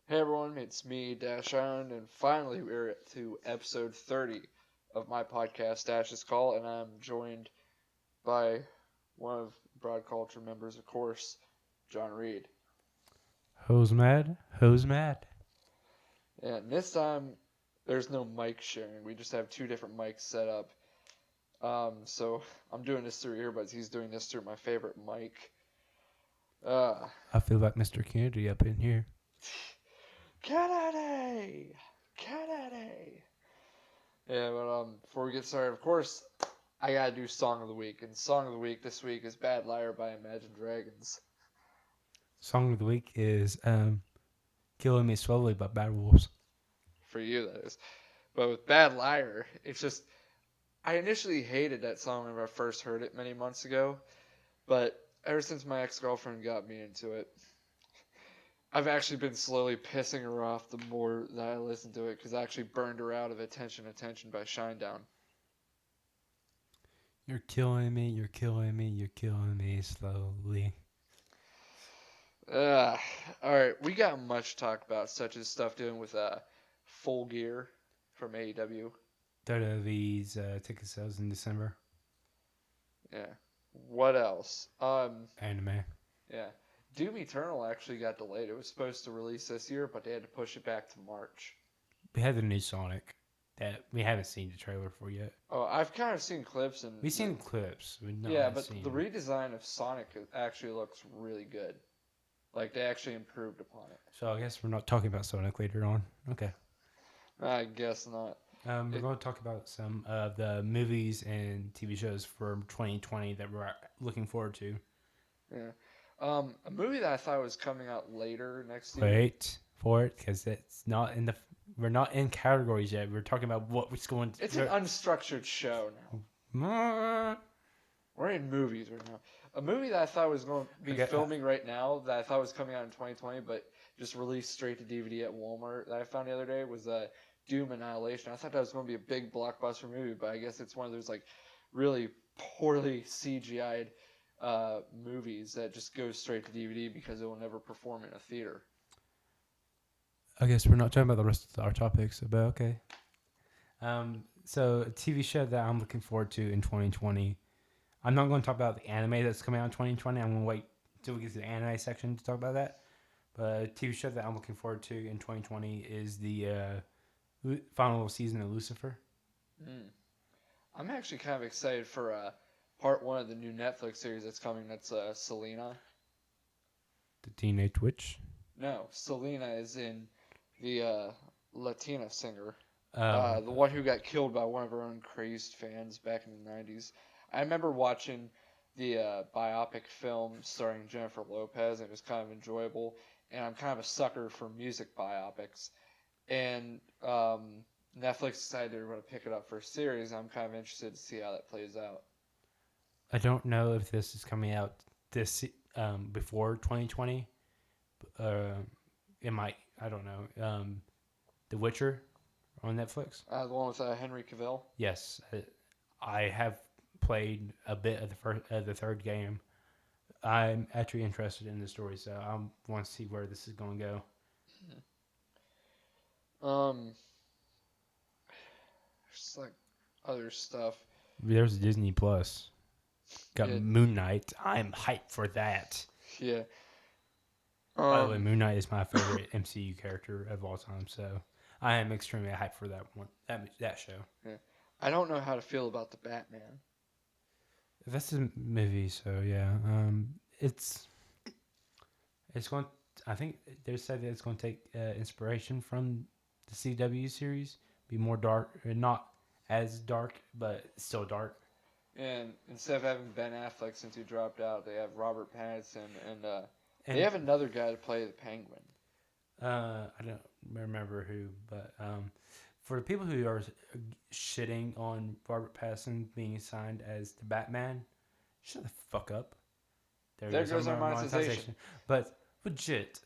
Hey everyone, it's me, Dash Iron, and finally we're to episode 30 of my podcast, Dash's Call, and I'm joined by one of Broad Culture members, of course, John Reed. Who's mad? Who's mad? And this time, there's no mic sharing. We just have two different mics set up. So I'm doing this through earbuds. He's doing this through my favorite mic. I feel like Mr. Kennedy up in here. Kennedy! Kennedy! Yeah, but before we get started, of course, I gotta do Song of the Week. And Song of the Week this week is Bad Liar by Imagine Dragons. Song of the week is Killing Me Slowly by Bad Wolves. For you, that is. But with Bad Liar, it's just. I initially hated that song when I first heard it many months ago. But ever since my ex girlfriend got me into it, I've actually been slowly pissing her off the more that I listen to it because I actually burned her out of Attention by Shinedown. You're killing me, you're killing me, you're killing me slowly. Alright, we got much to talk about, such as stuff doing with Full Gear from AEW. WWE's ticket sales in December. Yeah. What else? Anime. Yeah. Doom Eternal actually got delayed. It was supposed to release this year, but they had to push it back to March. We have the new Sonic that we haven't seen the trailer for yet. Oh, I've kind of seen clips and We've seen clips. The redesign of Sonic actually looks really good. Like they actually improved upon it. So I guess we're not talking about Sonic later on. Okay. I guess not. We're going to talk about some of the movies and TV shows for 2020 that we're looking forward to. Yeah. A movie that I thought was coming out later next year. Wait for it, because it's not in the. We're not in categories yet. We're talking about what was going. It's an unstructured show now. We're in movies right now. A movie that I thought was going to be filming right now, that I thought was coming out in 2020, but just released straight to DVD at Walmart that I found the other day was Doom Annihilation. I thought that was going to be a big blockbuster movie, but I guess it's one of those like really poorly CGI'd movies that just goes straight to DVD because it will never perform in a theater. I guess we're not talking about the rest of our topics, but okay. So a TV show that I'm looking forward to in 2020. I'm not going to talk about the anime that's coming out in 2020. I'm going to wait until we get to the anime section to talk about that. But a TV show that I'm looking forward to in 2020 is the final season of Lucifer. I'm actually kind of excited for part 1 of the new Netflix series that's coming. That's Selena. The Teenage Witch? No, Selena is in the Latina singer. The one who got killed by one of her own crazed fans back in the 90s. I remember watching the biopic film starring Jennifer Lopez, and it was kind of enjoyable. And I'm kind of a sucker for music biopics. And Netflix decided they were going to pick it up for a series. I'm kind of interested to see how that plays out. I don't know if this is coming out this before 2020. It might. I don't know. The Witcher on Netflix. The one with Henry Cavill. Yes, I have played a bit of the third game. I'm actually interested in the story, so I want to see where this is going to go. Just like other stuff. There's Disney Plus. Got Moon Knight. I'm hyped for that. Yeah. By the way, Moon Knight is my favorite MCU character of all time, so I am extremely hyped for that one. That show. Yeah. I don't know how to feel about the Batman. That's a movie, so yeah. It's going. I think they said that it's going to take inspiration from the CW series. Be more dark, not as dark, but still dark. And instead of having Ben Affleck since he dropped out, they have Robert Pattinson and they have another guy to play the Penguin. I don't remember who, but for the people who are shitting on Robert Pattinson being signed as the Batman, shut the fuck up. There goes our monetization. But legit,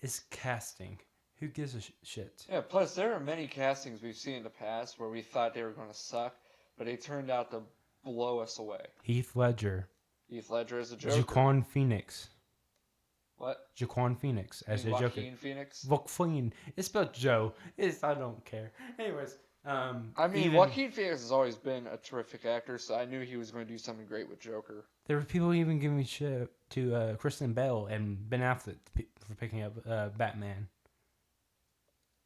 it's casting. Who gives a shit? Yeah, plus there are many castings we've seen in the past where we thought they were going to suck, but they turned out to blow us away. Heath Ledger is a Joker. Joaquin Phoenix. What? Jaquan Phoenix as the Joker. Joaquin Phoenix? Joaquin. It's spelled Joe. I don't care. Anyways, I mean, Joaquin Phoenix has always been a terrific actor, so I knew he was going to do something great with Joker. There were people even giving shit to Kristen Bell and Ben Affleck for picking up Batman.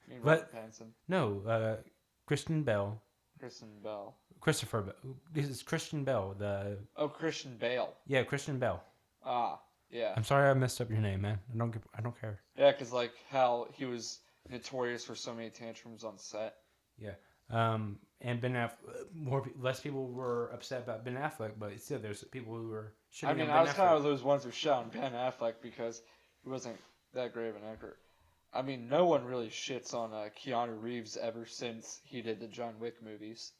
I mean, Robert Pattinson. No, Kristen Bell. Kristen Bell. Christopher Bell. This is Christian Bell. Christian Bale. Yeah, Christian Bell. Yeah. I'm sorry I messed up your name, man. I don't care. Yeah, because like how he was notorious for so many tantrums on set. Yeah. And Ben Affleck, less people were upset about Ben Affleck, but still there's people who were shitting on Ben Affleck. I was kind of those ones who shit on Ben Affleck because he wasn't that great of an actor. I mean, no one really shits on Keanu Reeves ever since he did the John Wick movies.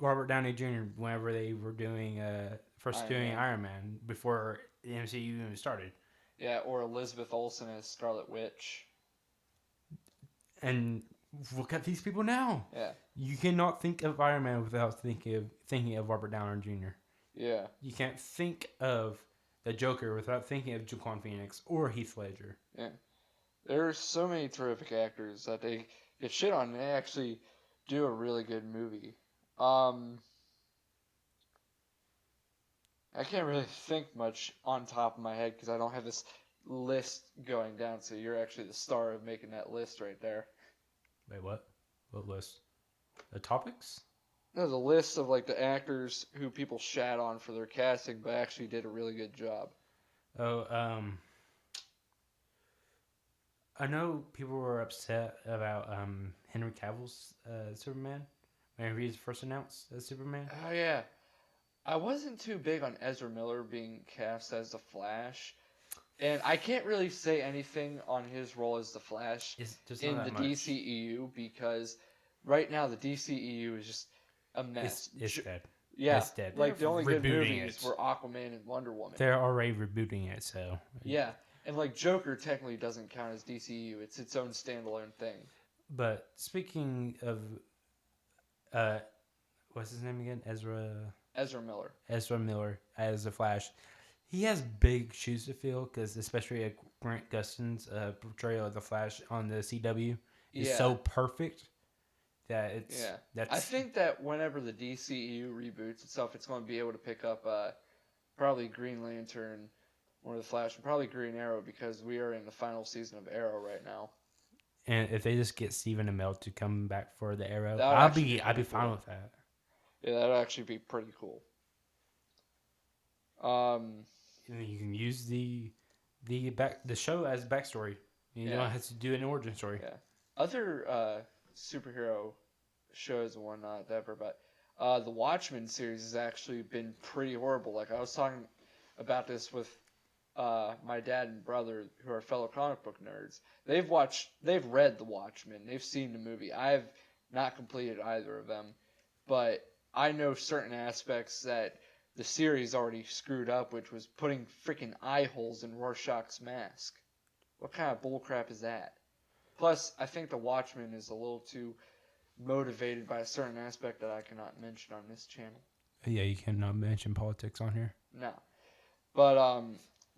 Robert Downey Jr. whenever they were doing Iron Man before the MCU even started. Yeah, or Elizabeth Olsen as Scarlet Witch. And look at these people now. Yeah. You cannot think of Iron Man without thinking of Robert Downey Jr. Yeah. You can't think of the Joker without thinking of Joaquin Phoenix or Heath Ledger. Yeah. There are so many terrific actors that they get shit on, and they actually do a really good movie. I can't really think much on top of my head because I don't have this list going down, so you're actually the star of making that list right there. Wait, what? What list? The topics? No, the list of like the actors who people shat on for their casting but actually did a really good job. I know people were upset about Henry Cavill's Superman when he was first announced as Superman. Oh yeah. I wasn't too big on Ezra Miller being cast as the Flash. And I can't really say anything on his role as the Flash in the DCEU because right now the DCEU is just a mess. It's dead. Yeah, it's dead. Like the only good movies were Aquaman and Wonder Woman. They're already rebooting it, so yeah, and like Joker technically doesn't count as DCEU; it's its own standalone thing. But speaking of, what's his name again? Ezra Miller as the Flash. He has big shoes to fill because especially Grant Gustin's portrayal of the Flash on the CW is so perfect that it's. Yeah. That's. I think that whenever the DCEU reboots itself, it's going to be able to pick up probably Green Lantern or the Flash and probably Green Arrow because we are in the final season of Arrow right now. And if they just get Stephen Amell to come back for the Arrow, I'd be fine with that. Yeah, that'd actually be pretty cool. You can use the show as backstory. You don't have to do an origin story. Yeah. Other superhero shows and whatnot, but the Watchmen series has actually been pretty horrible. Like I was talking about this with my dad and brother, who are fellow comic book nerds. They've read The Watchmen. They've seen the movie. I've not completed either of them, but I know certain aspects that the series already screwed up, which was putting freaking eye holes in Rorschach's mask. What kind of bullcrap is that? Plus, I think The Watchmen is a little too motivated by a certain aspect that I cannot mention on this channel. Yeah, you cannot mention politics on here. No. But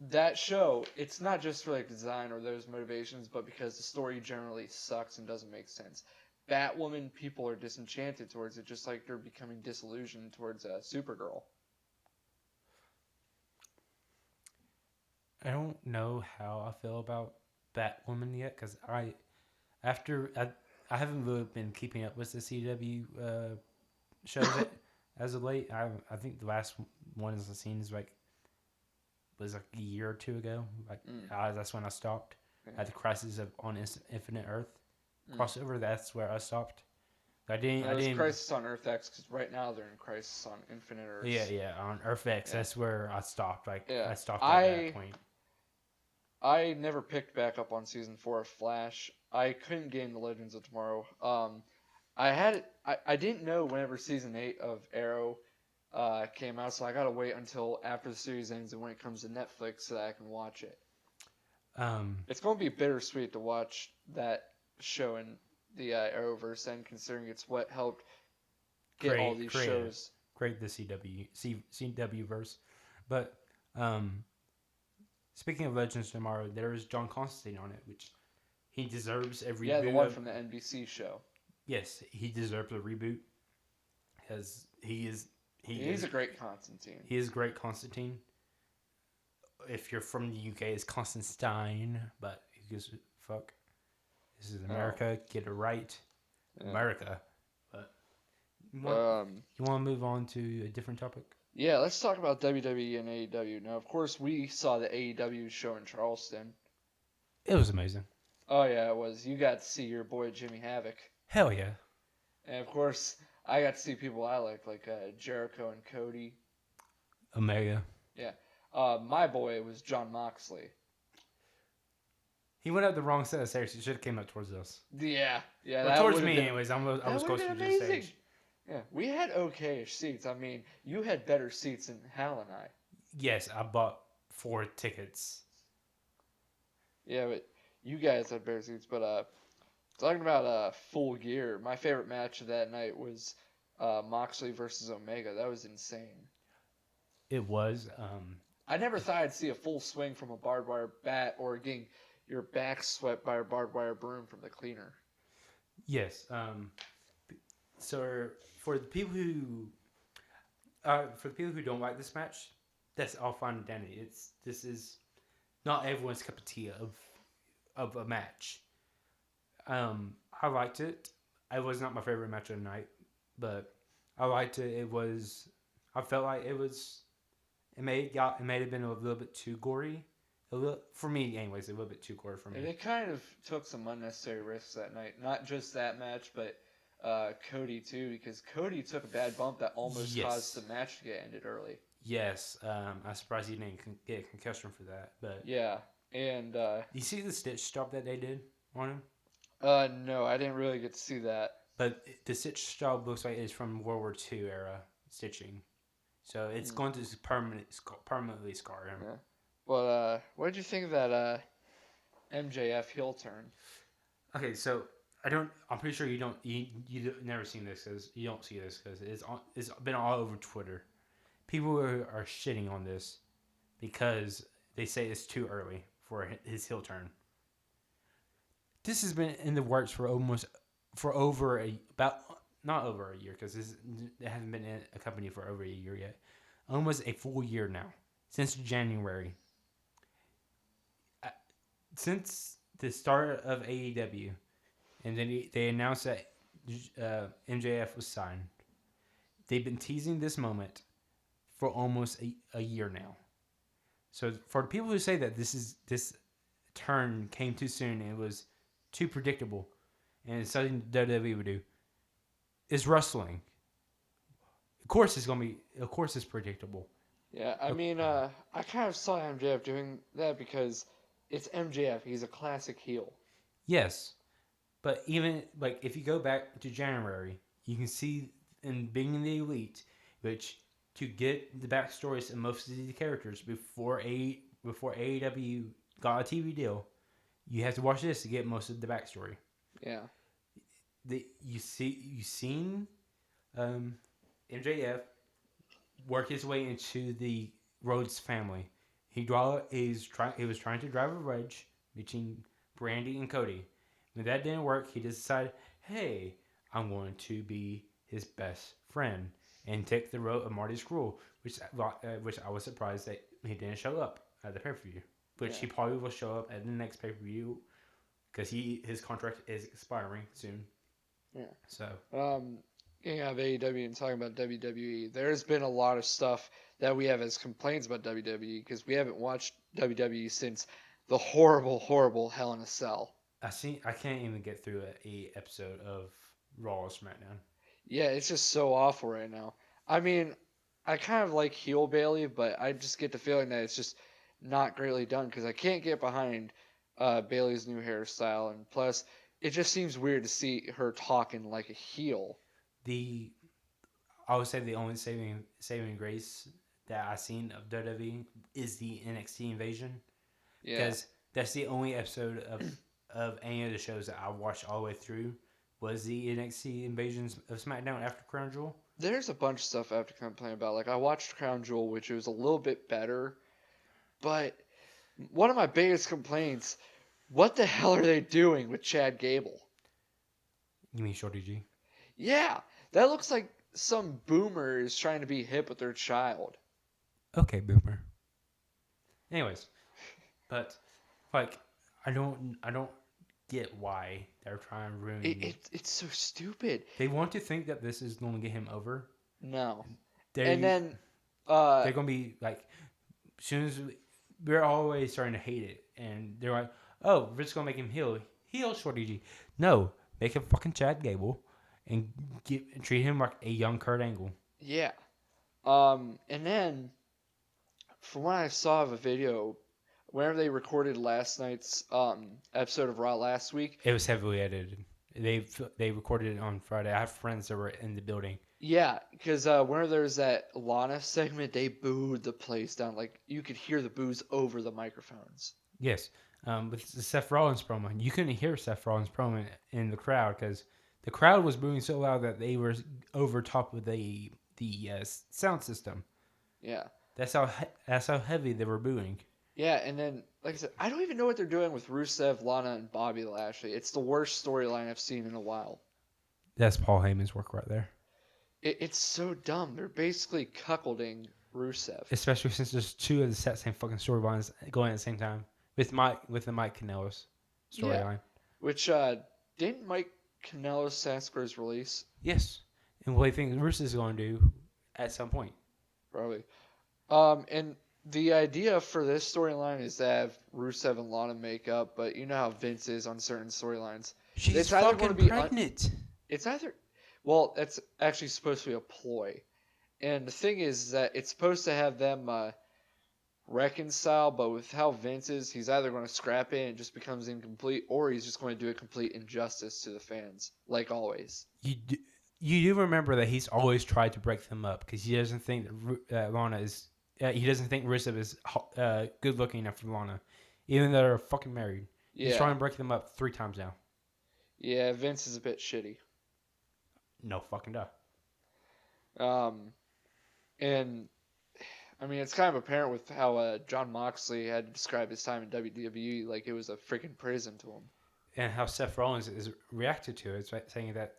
that show, it's not just for like design or those motivations, but because the story generally sucks and doesn't make sense. Batwoman, people are disenchanted towards it, just like they're becoming disillusioned towards Supergirl. I don't know how I feel about Batwoman yet, because I haven't really been keeping up with the CW shows as of late. I think the last one I've seen was like a year or two ago. That's when I stopped at the Crisis on Infinite Earth crossover. That's where I stopped. I didn't. Crisis on Earth X because right now they're in Crisis on Infinite Earth. Yeah, on Earth X. Yeah. That's where I stopped. I stopped at that point. I never picked back up on season 4 of Flash. I couldn't get into Legends of Tomorrow. I didn't know whenever season 8 of Arrow came out, so I gotta wait until after the series ends and when it comes to Netflix so that I can watch it. It's gonna be bittersweet to watch that show in the Arrowverse, and considering it's what helped get all these shows. Create the CW verse. But speaking of Legends Tomorrow, there is John Constantine on it, which he deserves a reboot. Yeah, the one from the NBC show. Yes, he deserves a reboot because he's a great Constantine. He is great Constantine. If you're from the UK, it's Constantine, but who gives a fuck? This is America. Oh. Get it right, yeah. America. But you want to move on to a different topic? Yeah, let's talk about WWE and AEW. Now, of course, we saw the AEW show in Charleston. It was amazing. Oh, yeah, it was. You got to see your boy Jimmy Havoc. Hell yeah. And, of course, I got to see people I like Jericho and Cody. Omega. Yeah. My boy was Jon Moxley. He went up the wrong set of stairs. He should have came up towards us. Yeah. Well, towards me, anyways. I was closer to the stage. Yeah, we had okay-ish seats. I mean, you had better seats than Hal and I. Yes, I bought 4 tickets. Yeah, but you guys had better seats. But talking about Full Gear, my favorite match of that night was Moxley versus Omega. That was insane. It was. I never thought I'd see a full swing from a barbed wire bat or getting your back swept by a barbed wire broom from the cleaner. Yes. So for the people who don't like this match, that's all fine and dandy. This is not everyone's cup of tea of a match. I liked it. It was not my favorite match of the night, but I liked it. I felt like it may have been a little bit too gory. For me, anyways, a little bit too gory for me. And it kind of took some unnecessary risks that night. Not just that match, but Cody too, because Cody took a bad bump that almost caused the match to get ended early. Yes, I'm surprised he didn't get a concussion for that. But yeah, and you see the stitch job that they did on him? No, I didn't really get to see that. But the stitch job looks like it's from World War II era stitching, so it's going to permanently scar him. Yeah. But what did you think of that MJF heel turn? Okay, so I'm pretty sure you never seen this because you don't see this because it's been all over Twitter. People are shitting on this because they say it's too early for his heel turn. This has been in the works not over a year because it hasn't been in a company for over a year yet. Almost a full year now, since January. Since the start of AEW, and then they announced that MJF was signed. They've been teasing this moment for almost a year now. So for the people who say that this turn came too soon and it was too predictable, and it's something WWE would do, is wrestling. Of course it's predictable. Yeah, I mean, I kind of saw MJF doing that because it's MJF. He's a classic heel. Yes, but even if you go back to January, you can see in Being in the Elite, which to get the backstories of most of these characters before AEW got a TV deal, you have to watch this to get most of the backstory. Yeah. You've seen MJF work his way into the Rhodes family. He was trying to drive a wedge between Brandy and Cody. When that didn't work, he decided, hey, I'm going to be his best friend and take the road of Marty Scurll, which I was surprised that he didn't show up at the pay-per-view. Which he probably will show up at the next pay-per-view because his contract is expiring soon. Yeah. So. Getting out of AEW and talking about WWE, there's been a lot of stuff that we have as complaints about WWE because we haven't watched WWE since the horrible, horrible Hell in a Cell. I can't even get through a episode of Raw or SmackDown. Yeah, it's just so awful right now. I mean, I kind of like heel Bayley, but I just get the feeling that it's just not greatly done because I can't get behind Bayley's new hairstyle, and plus, it just seems weird to see her talking like a heel. I would say the only saving grace that I've seen of WWE is the NXT Invasion. Yeah. Because that's the only episode of any of the shows that I watched all the way through was the NXT Invasions of SmackDown after Crown Jewel. there's a bunch of stuff I have to complain about. Like I watched Crown Jewel, which was a little bit better, but one of my biggest complaints, what the hell are they doing with Chad Gable? You mean Shorty G? Yeah, that looks like some boomer is trying to be hip with their child. Okay, boomer. Anyways, but like I don't get why they're trying to ruin It's so stupid. They want to think that this is going to get him over. No. And They then they're going to be like, as soon as we're always starting to hate it, and they're like, oh, we're just going to make him heel Shorty G. No, make him fucking Chad Gable, and treat him like a young Kurt Angle. yeah. And then from what I saw of a video, whenever they recorded last night's episode of Raw last week, it was heavily edited. They recorded it on Friday. I have friends that were in the building. Yeah, because whenever there was that Lana segment, they booed the place down. Like you could hear the boos over the microphones. Yes, with the Seth Rollins promo, you couldn't hear Seth Rollins promo in the crowd because the crowd was booing so loud that they were over top of the sound system. Yeah, that's how heavy they were booing. Yeah, and then like I said, I don't even know what they're doing with Rusev, Lana, and Bobby Lashley. It's the worst storyline I've seen in a while. That's Paul Heyman's work right there. It's so dumb. They're basically cuckolding Rusev. Especially since there's two of the same fucking storylines going at the same time with the Mike Kanellis storyline. Yeah. Which didn't Mike Kanellis ask for his release? Yes, and what do you think Rusev is going to do at some point? Probably. And the idea for this storyline is to have Rusev and Lana make up, but you know how Vince is on certain storylines. She's fucking pregnant. It's either... Well, that's actually supposed to be a ploy. And the thing is that it's supposed to have them reconcile, but with how Vince is, he's either going to scrap it and it just becomes incomplete, or he's just going to do a complete injustice to the fans, like always. You do remember that he's always tried to break them up because he doesn't think that Lana is... he doesn't think Rusev is good looking enough for Lana, even though they're fucking married. Yeah. He's trying to break them up 3 times now. Yeah, Vince is a bit shitty. No fucking duh. And I mean, it's kind of apparent with how Jon Moxley had to describe his time in WWE like it was a freaking prison to him. And how Seth Rollins is reacted to it, right? Saying that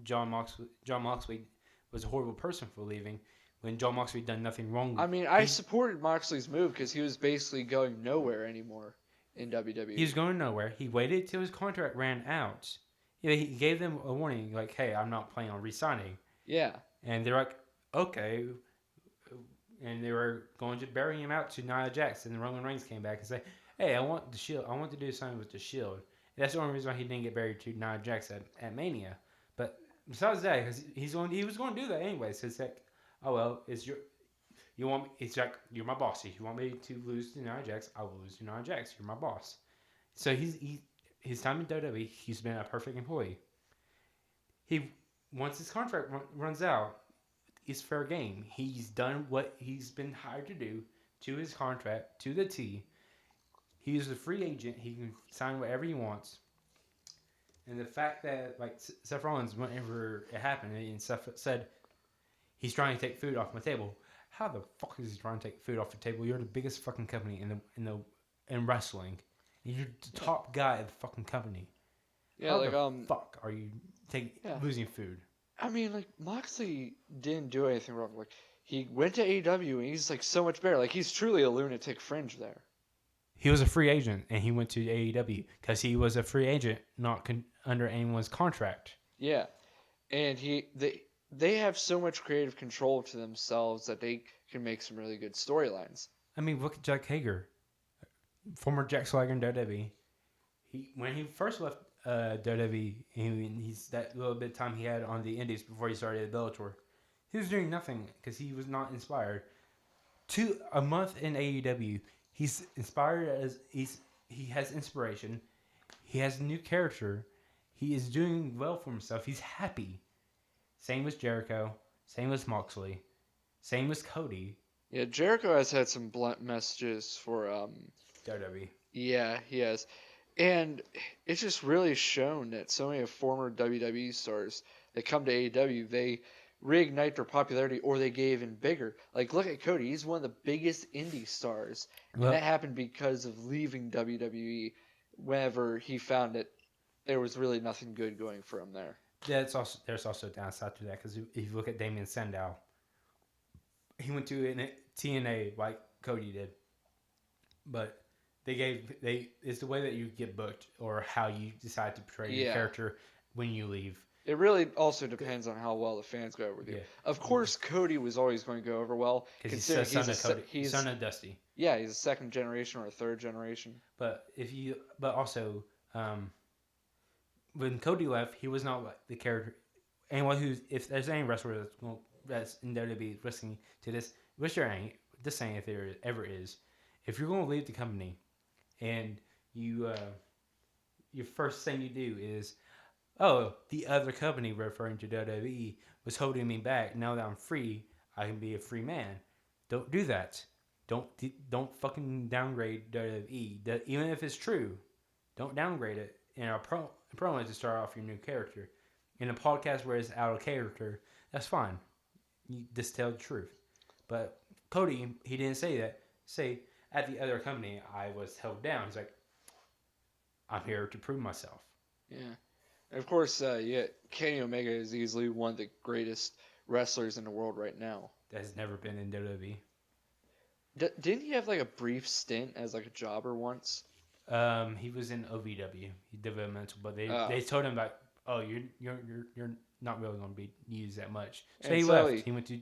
Jon Moxley was a horrible person for leaving when Jon Moxley done nothing wrong. I mean, I supported Moxley's move because he was basically going nowhere anymore in WWE. He was going nowhere. He waited till his contract ran out. He gave them a warning, like, hey, I'm not planning on re-signing. Yeah. And they're like, okay. And they were going to bury him out to Nia Jax. And Roman Reigns came back and said, hey, I want the Shield. I want to do something with the Shield. And that's the only reason why he didn't get buried to Nia Jax at Mania. But besides that, because he was going to do that anyways. So it's like, oh, well, it's like, you're my boss. If you want me to lose to Nia Jax, I will lose to Nia Jax. You're my boss. So his time in WWE, he's been a perfect employee. Once his contract runs out, it's fair game. He's done what he's been hired to do to his contract, to the T. He is a free agent. He can sign whatever he wants. And the fact that, like, Seth Rollins, whenever it happened, and Seth said, he's trying to take food off my table. How the fuck is he trying to take food off the table? You're the biggest fucking company in wrestling. You're the top guy at the fucking company. Yeah, how like the fuck are you losing food? I mean, like, Moxley didn't do anything wrong. Like, he went to AEW and he's like so much better. Like, he's truly a lunatic fringe there. He was a free agent and he went to AEW because he was a free agent, not under anyone's contract. Yeah, and they have so much creative control to themselves that they can make some really good storylines. I mean, look at Jack Hager. Former Jack Swagger in WWE. When he first left WWE, he's that little bit of time he had on the Indies before he started at Bellator. He was doing nothing because he was not inspired. A month in AEW, he's inspired he has inspiration. He has a new character. He is doing well for himself. He's happy. Same with Jericho. Same with Moxley. Same with Cody. Yeah, Jericho has had some blunt messages for WWE. Yeah, he has. And it's just really shown that so many former WWE stars that come to AEW, they reignite their popularity, or they get even bigger. Like, look at Cody. He's one of the biggest indie stars. And that happened because of leaving WWE whenever he found that there was really nothing good going for him there. There's also a downside to that because if you look at Damien Sandow, he went to TNA like Cody did, but it's the way that you get booked or how you decide to portray your character when you leave. It really also depends on how well the fans go over with you. Yeah. Of course, Cody was always going to go over well, considering he's son of Dusty. Yeah, he's a second generation or a third generation. But also, when Cody left, he was not the character. Anyone if there's any wrestler that's in WWE listening to this, which there ain't, just saying if there ever is, if you're going to leave the company, and your first thing you do is, oh, the other company, referring to WWE, was holding me back. Now that I'm free, I can be a free man. Don't do that. Don't fucking downgrade WWE. Even if it's true, don't downgrade it. In a promo to start off your new character. In a podcast where it's out of character, that's fine. You just tell the truth. But Cody, he didn't say that. Say, at the other company, I was held down. He's like, I'm here to prove myself. Yeah. And of course, Kenny Omega is easily one of the greatest wrestlers in the world right now. That has never been in WWE. Didn't he have like a brief stint as like a jobber once? He was in OVW, developmental, but they told him like, oh, you're not really going to be used that much. So he left. He went to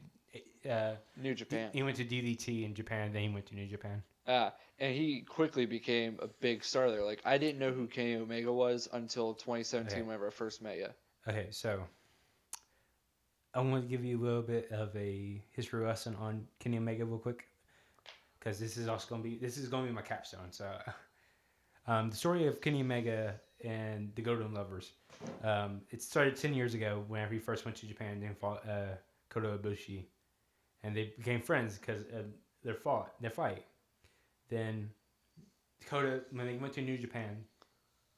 New Japan. He went to DDT in Japan, then he went to New Japan. And he quickly became a big star there. Like, I didn't know who Kenny Omega was until 2017 whenever I first met you. Okay, so I want to give you a little bit of a history lesson on Kenny Omega real quick, because this is going to be my capstone. So, the story of Kenny Omega and the Golden Lovers. It started 10 years ago whenever he first went to Japan and fought Kota Ibushi, and they became friends because of their fight. Then Kota, when they went to New Japan,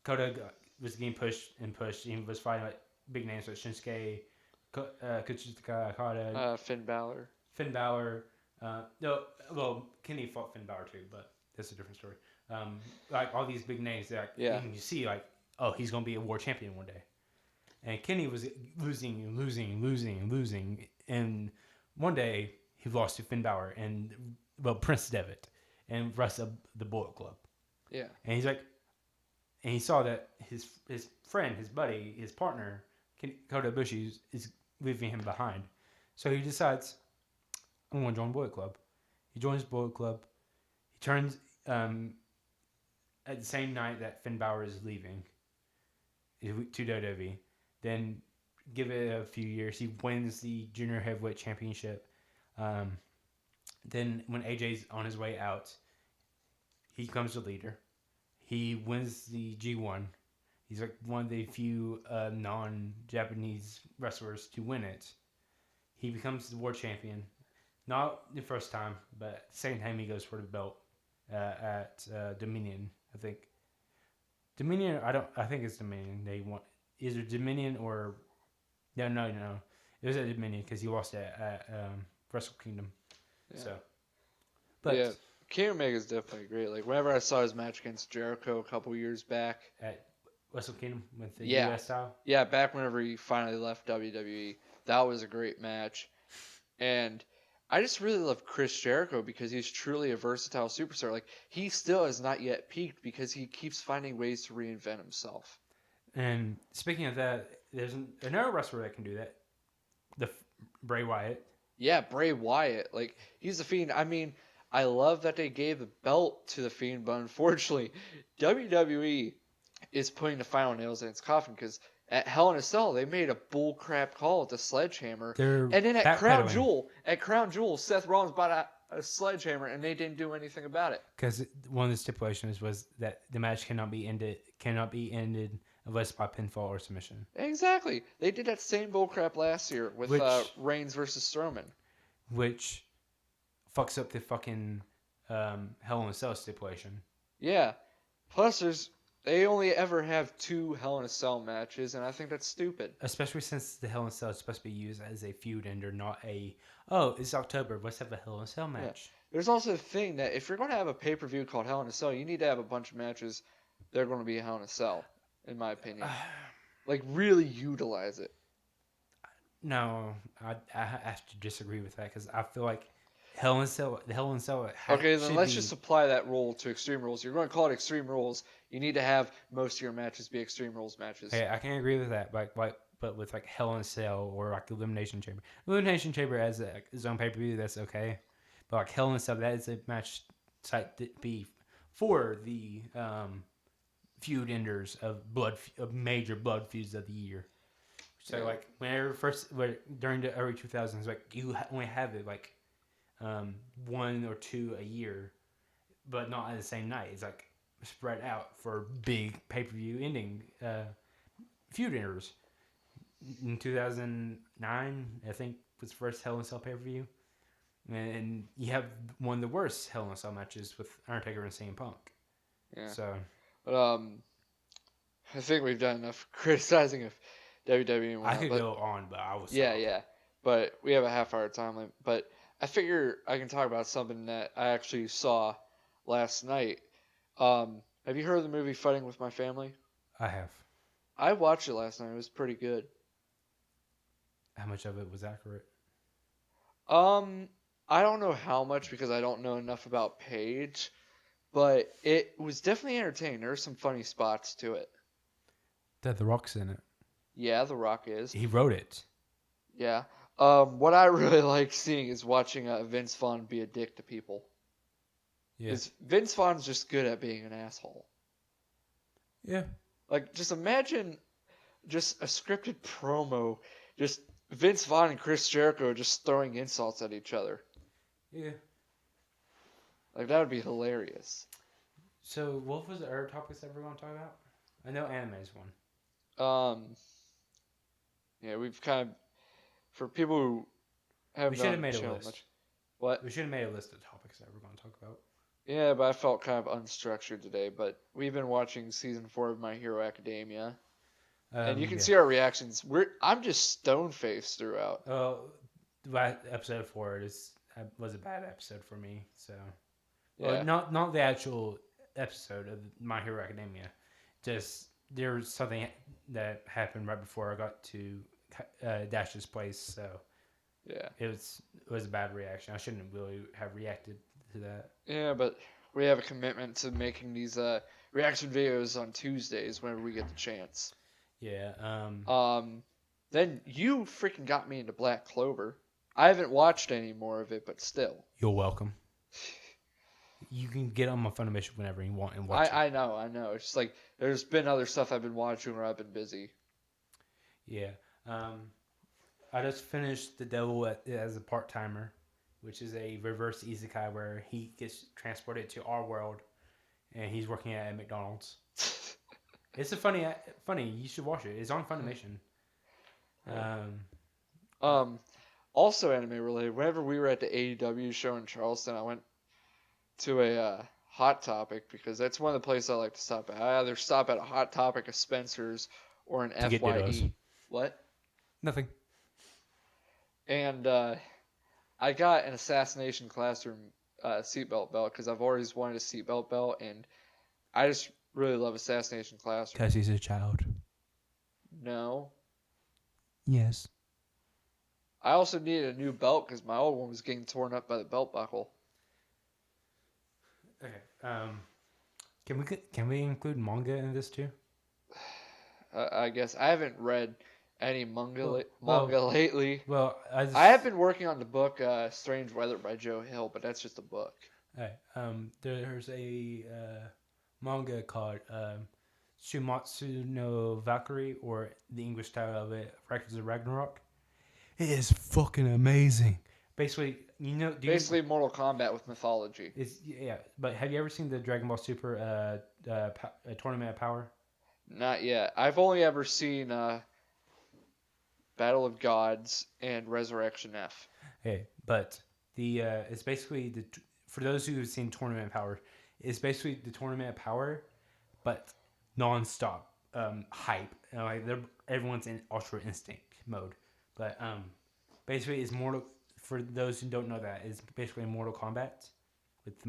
Kota was getting pushed. He was fighting like big names like Shinsuke, Kazuchika Okada, Finn Balor. Kenny fought Finn Balor too, but that's a different story. Like all these big names that you see, like, oh, he's gonna be a war champion one day, and Kenny was losing, and one day he lost to Finn Balor and Prince Devitt and rest of the Bullet Club. Yeah. And he's like, and he saw that his friend, his buddy, his partner, Kota Ibushi, is leaving him behind. So he decides, I'm going to join Bullet Club. He joins Bullet Club. He turns at the same night that Finn Balor is leaving to WWE. Then give it a few years. He wins the Junior Heavyweight Championship. Then when AJ's on his way out, he becomes the leader. He wins the G1. He's like one of the few non-Japanese wrestlers to win it. He becomes the world champion. Not the first time, but at the same time he goes for the belt at Dominion, I think. Dominion, I think it's Dominion. They want either Dominion or no. It was at Dominion because he lost at Wrestle Kingdom. Yeah. So, but yeah, Kenny Omega is definitely great. Like whenever I saw his match against Jericho a couple years back at Wrestle Kingdom with the US style. Yeah, back whenever he finally left WWE, that was a great match, and I just really love Chris Jericho because he's truly a versatile superstar. Like he still has not yet peaked because he keeps finding ways to reinvent himself. And speaking of that, there's another wrestler that can do that. Bray Wyatt. Yeah, Bray Wyatt. Like, he's the Fiend. I mean, I love that they gave the belt to the Fiend, but unfortunately, WWE is putting the final nails in its coffin because at Hell in a Cell, they made a bullcrap call with the sledgehammer. And then at Crown Jewel, Seth Rollins bought a sledgehammer, and they didn't do anything about it. Because one of the stipulations was that the match cannot be ended unless by pinfall or submission. Exactly. They did that same bullcrap last year with Reigns versus Strowman. Which fucks up the fucking Hell in a Cell stipulation. Yeah. Plus, there's They only ever have 2 Hell in a Cell matches, and I think that's stupid. Especially since the Hell in a Cell is supposed to be used as a feud ender, not a, oh, it's October, let's have a Hell in a Cell Yeah. match. There's also the thing that if you're going to have a pay-per-view called Hell in a Cell, you need to have a bunch of matches that are going to be Hell in a Cell, in my opinion. Like, really utilize it. No, I have to disagree with that because I feel like the Hell in a Cell Okay, then should let's be. just apply that rule to Extreme Rules. You're going to call it Extreme Rules. You need to have most of your matches be Extreme Rules matches. Okay, I can agree with that, but with like Hell in a Cell or like Elimination Chamber, as its own pay per view, that's okay. But like Hell in a Cell, that is a match type to be for the feud enders of major blood feuds of the year. So Yeah. like during the early 2000s, like you only have it like 1 or 2 a year, but not on the same night. It's like spread out for big pay per view ending feud enders. In 2009, I think was the first Hell in a Cell pay per view, and you have one of the worst Hell in a Cell matches with Undertaker and CM Punk. Yeah. So, but I think we've done enough criticizing of WWE. I could go on, but I was yeah. But we have a half-hour time limit. But I figure I can talk about something that I actually saw last night. Have you heard of the movie Fighting with My Family? I have. I watched it last night. It was pretty good. How much of it was accurate? I don't know how much because I don't know enough about Paige, but it was definitely entertaining. There were some funny spots to it. That The Rock's in it. Yeah, The Rock is. He wrote it. Yeah. What I really like seeing is watching Vince Vaughn be a dick to people. Yeah. Because Vince Vaughn's just good at being an asshole. Yeah. Like, just imagine just a scripted promo, just Vince Vaughn and Chris Jericho just throwing insults at each other. Yeah. Like, that would be hilarious. So, what was the other topics that we're going to talk about? I know anime is one. Yeah, we've kind of, for people who have We should have made a list. much. What? We should have made a list of topics that we're going to talk about. Yeah, but I felt kind of unstructured today. But we've been watching season 4 of My Hero Academia, and you can see our reactions. I'm just stone faced throughout. Episode 4 was a bad episode for me. So, Yeah. well, not the actual episode of My Hero Academia. Just there was something that happened right before I got to Dash's place. So, Yeah. it was a bad reaction. I shouldn't really have reacted to that. Yeah, but we have a commitment to making these reaction videos on Tuesdays whenever we get the chance. Yeah. Then you freaking got me into Black Clover. I haven't watched any more of it, but still. You're welcome. You can get on my Funimation whenever you want and watch it. I know. It's just like there's been other stuff I've been watching where I've been busy. Yeah. I just finished The Devil as a Part-Timer, which is a reverse isekai where he gets transported to our world and he's working at McDonald's. It's a funny. You should watch it. It's on Funimation. Also anime related. Whenever we were at the AEW show in Charleston, I went to a Hot Topic because that's one of the places I like to stop at. I either stop at a Hot Topic, a Spencer's, or an FYE. What? Nothing. And I got an Assassination Classroom seatbelt belt because I've always wanted a seatbelt belt, and I just really love Assassination Classroom. Because he's a child. No. Yes. I also needed a new belt because my old one was getting torn up by the belt buckle. Okay. Can we include manga in this too? I guess I haven't read any manga lately. Well, I have been working on the book Strange Weather by Joe Hill, but that's just a book. Right. There's a manga called Shumatsu no Valkyrie, or the English title of it, Records of Ragnarok. It is fucking amazing. Basically, Mortal Kombat with mythology. But have you ever seen the Dragon Ball Super Tournament of Power? Not yet. I've only ever seen Battle of Gods and Resurrection F. Okay, but it's basically for those who have seen Tournament of Power, it's basically the Tournament of Power, but nonstop hype. Like everyone's in Ultra Instinct mode. But basically, it's Mortal. For those who don't know that, it's basically Mortal Kombat with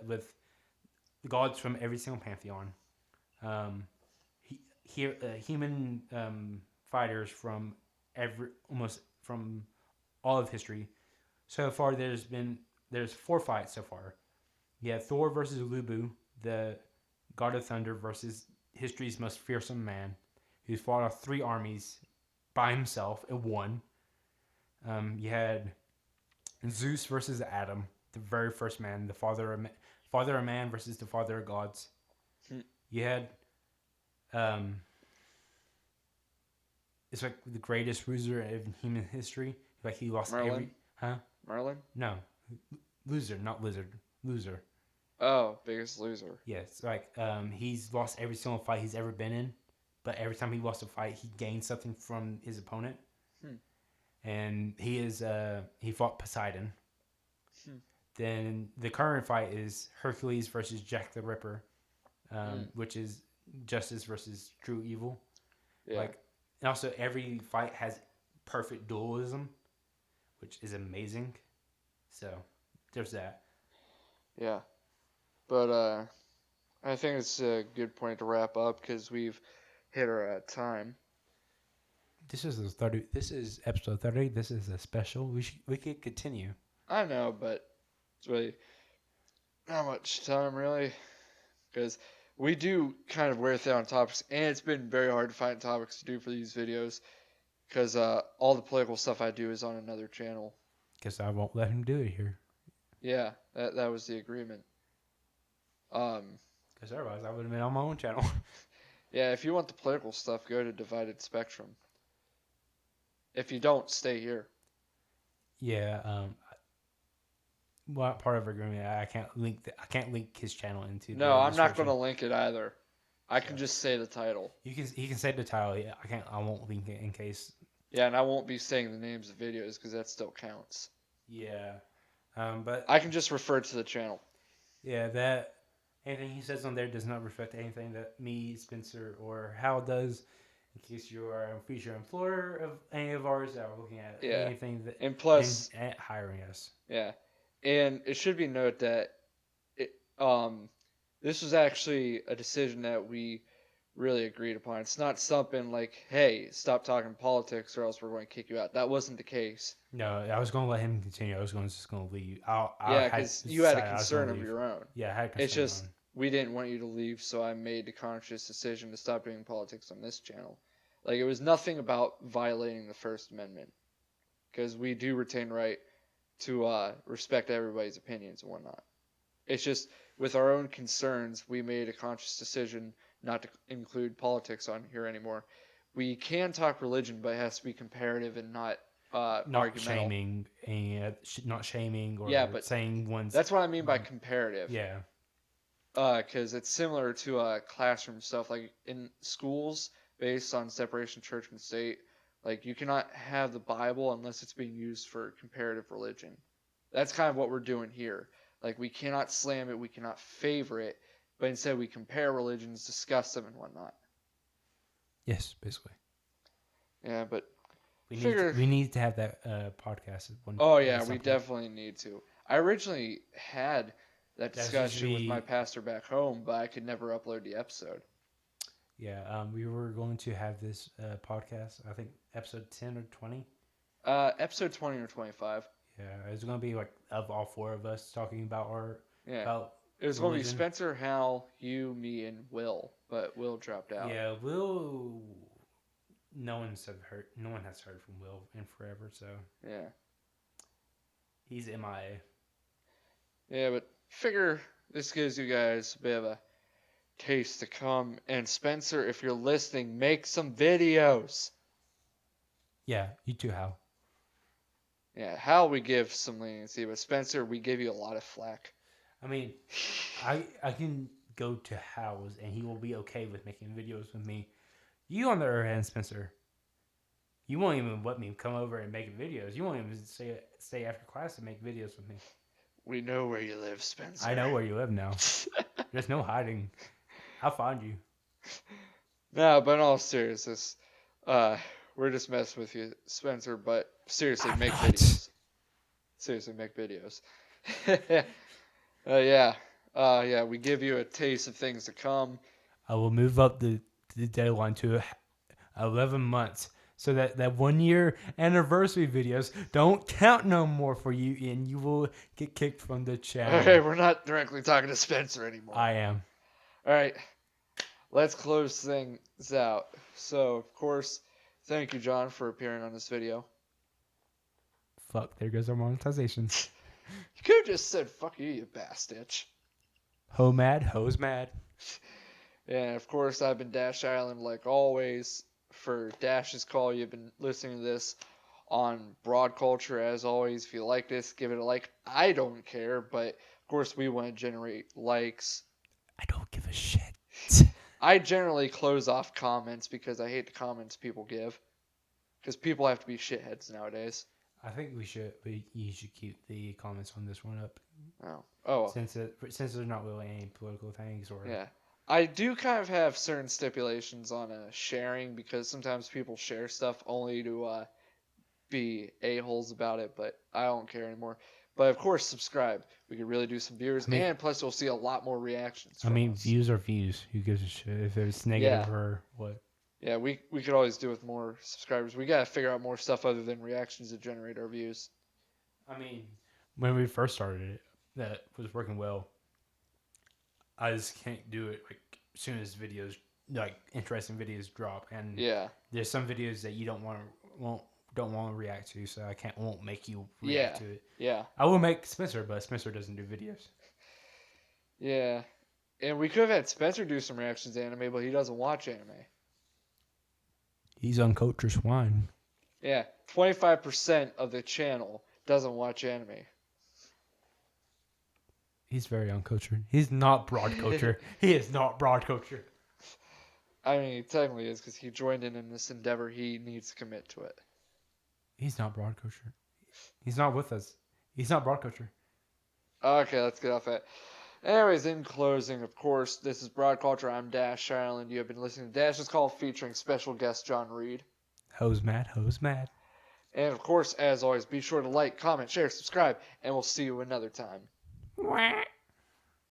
with gods from every single pantheon. Human fighters from almost from all of history. So far, there's 4 fights so far. You have Thor versus Lubu, the god of thunder, versus history's most fearsome man, who's fought off 3 armies by himself and won. You had Zeus versus Adam, the very first man, the father of man versus the father of gods. You had it's like the greatest loser in human history. Like he lost Merlin? Huh? Merlin? No. Loser, not lizard. Loser. Oh, biggest loser. Yes, like he's lost every single fight he's ever been in, but every time he lost a fight, he gained something from his opponent. And he fought Poseidon. Then the current fight is Hercules versus Jack the Ripper, which is justice versus true evil. Yeah. Like, and also every fight has perfect dualism, which is amazing. So there's that. Yeah. But I think it's a good point to wrap up because we've hit our time. This is episode 30. This is a special. We could continue. I know, but it's really not much time really, because we do kind of wear thin on topics, and it's been very hard to find topics to do for these videos, because all the political stuff I do is on another channel. Because I won't let him do it here. Yeah, that was the agreement. Because otherwise I would have been on my own channel. Yeah, if you want the political stuff, go to Divided Spectrum. If you don't, stay here. Yeah. Well, part of our agreement, I can't link his channel into. No, I'm not going to link it either. I can just say the title. He can say the title. Yeah, I won't link it in case. Yeah, and I won't be saying the names of videos because that still counts. Yeah. But I can just refer to the channel. Yeah, that anything he says on there does not reflect anything that me, Spencer, or Hal does. In case you are a future employer of any of ours that are looking at anything that and plus and hiring us. Yeah, and it should be noted that this was actually a decision that we really agreed upon. It's not something like, hey, stop talking politics or else we're going to kick you out. That wasn't the case. No, I was going to let him continue. I was just going to leave. Because you had a concern of your own. Yeah, I had a concern. It's just we didn't want you to leave, so I made the conscious decision to stop doing politics on this channel. Like, it was nothing about violating the First Amendment, because we do retain right to respect everybody's opinions and whatnot. It's just with our own concerns, we made a conscious decision not to include politics on here anymore. We can talk religion, but it has to be comparative and not shaming, and not shaming or but saying one's. That's what I mean by comparative. Yeah. Because it's similar to classroom stuff, like in schools based on separation of church and state. Like, you cannot have the Bible unless it's being used for comparative religion. That's kind of what we're doing here. Like, we cannot slam it, we cannot favor it, but instead we compare religions, discuss them, and whatnot. Yes, basically. Yeah, but we need to have that podcast. We definitely need to. I originally had that discussion with my pastor back home, but I could never upload the episode. Yeah, we were going to have this podcast, I think episode 10 or 20. Episode 20 or 25. Yeah, it was going to be like of all 4 of us talking about our... Yeah, about it was going to be Spencer, Hal, you, me, and Will, but Will dropped out. Yeah, Will... No one has heard from Will in forever, so... Yeah. He's MIA. Yeah, but figure this gives you guys a bit of a taste to come. And Spencer, if you're listening, make some videos. Yeah, you too, Hal. Yeah, Hal we give some leniency, but Spencer, we give you a lot of flack. I mean, I can go to Hal's and he will be okay with making videos with me. You, on the other hand, Spencer, you won't even let me come over and make videos. You won't even stay after class and make videos with me. We know where you live, Spencer. I know where you live now. There's no hiding. I'll find you. No, but in all seriousness, we're just messing with you, Spencer. But seriously, make videos. Seriously, make videos. Yeah. Yeah, we give you a taste of things to come. I will move up the deadline to 11 months so that 1 year anniversary videos don't count no more for you, and you will get kicked from the channel. Okay, we're not directly talking to Spencer anymore. I am. All right, let's close things out. So, of course, thank you, John, for appearing on this video. Fuck, there goes our monetization. You could have just said, fuck you bastard. Ho mad, ho's mad. And, of course, I've been Dash Island, like always. For Dash's call, you've been listening to this on Broad Culture. As always, if you like this, give it a like. I don't care, but, of course, we want to generate likes. I don't give a shit. I generally close off comments because I hate the comments people give. Because people have to be shitheads nowadays. I think you should keep the comments on this one up. Oh. Since there's not really any political things or. Yeah. I do kind of have certain stipulations on sharing because sometimes people share stuff only to be a-holes about it, but I don't care anymore. But of course, subscribe. We could really do some viewers, and plus you'll see a lot more reactions. From us. Views are views. Who gives a shit if it's negative or what? Yeah, we could always do with more subscribers. We gotta figure out more stuff other than reactions to generate our views. When we first started it, that was working well. I just can't do it like as soon as videos, like interesting videos drop, and there's some videos that you don't want to react to, so won't make you react to it. Yeah. I will make Spencer, but Spencer doesn't do videos. Yeah, and we could have had Spencer do some reactions to anime, but he doesn't watch anime. He's on Culture Swine. Yeah, 25% of the channel doesn't watch anime. He's very uncultured. He's not broad culture. He is not broad culture. I mean, he technically is because he joined in this endeavor. He needs to commit to it. He's not broad culture. He's not with us. He's not broad culture. Okay, let's get off that. Anyways, in closing, of course, this is Broad Culture. I'm Dash Island. You have been listening to Dash's Call featuring special guest John Reed. Ho's mad, ho's mad. And of course, as always, be sure to like, comment, share, subscribe, and we'll see you another time. Wah.